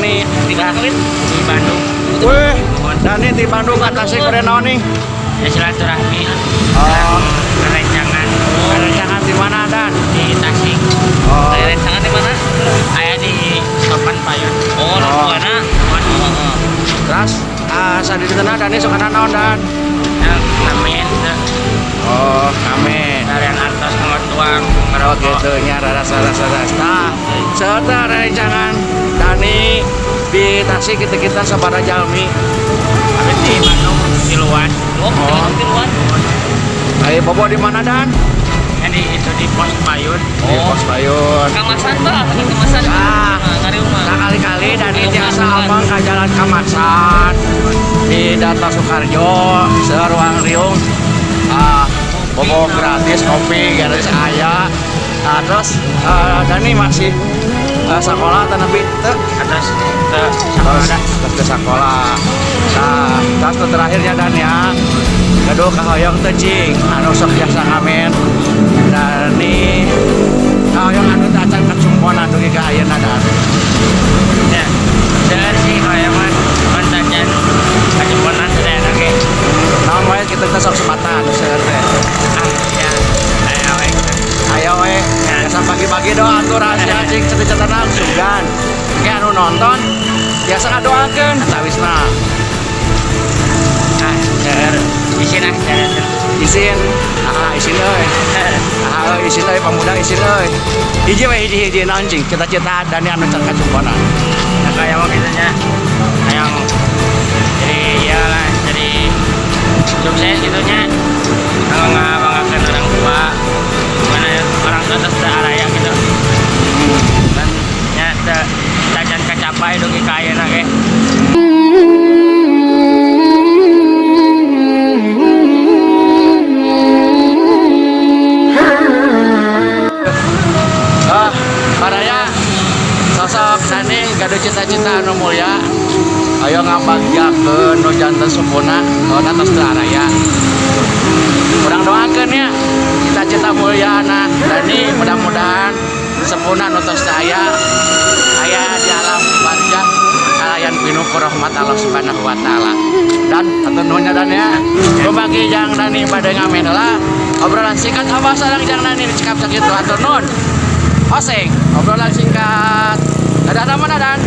Dani Di mana kawin? Di Bandung. weh Dani di Bandung atas keren naon nih Ya silaturahmi. oh Rencangan rencangan di mana Dan di Tasik. oh Rencangan di mana? Aya di Sopan Payun. Oh, mana? terus saat di sana Dani suka naon Dan Namen. oh amin Dari atas nomor tuang. oh gitu nya rasa nah setelah rencangan Dani di Tasik kita sabaraha jalmi Habis di Bandung di luar. Oh, di luar. ayo bobo di mana Dan Di itu di Pos Payun. di Pos Payun Kamasan bah, kamasan. Ah. Ngariung mah. kali-kali Dani biasa amang ke jalan Kamaksan di Data Sukarjo seruang riung bobo gratis kopi gratis aya terus Dani masih sekolah atau nabi Atas terus ke sekolah nah terus terakhirnya Dan ya gaduh kahoyong tecing anu sok jasa ngamen Dani kahoyong anu tacan kecumponan dugi ka ayeuna Dan ya. Dari sih kayak mantajan kajemponan sudah enak ya. naon wae kita sok sepatan seueur teh Ya. Saya wek. ayo we biasa pagi-pagi doa atuh rahasia cing ceritana sugan ge anu nonton biasa ngadoakeun atawisna Seueur isin jalan. isin isin euy isin euy pemuda isin euy hiji we hiji naon cing cita-cita Dani anu can kacumponan Nah, kayak mau gitunya. Kayak jadi ya lah, jadi sukses gitunya. Kalau nggak banggakan orang tua, mana orang tua terus ada araya gitu. Dan ya jangan kecapai dugi kaya nake. Baraya sosok Dani gaduh cita-cita anu mulia ayo ngabagyakeun nu janten supuna nu atas teu araya urang doakeun ya cita-cita mulyana Dani mudah-mudahan sempurna nu tos teu aya di alam barzah kalayan pinuh rahmat Allah Subhanahu wa taala dan atur nuhunnya Dan ya bagi jang Dani bade ngamen heula obrolan singkat abah sareng jang Dani dicekap sakitu atur nuhun Oseng, obrolan singkat. Dadah teman Dan.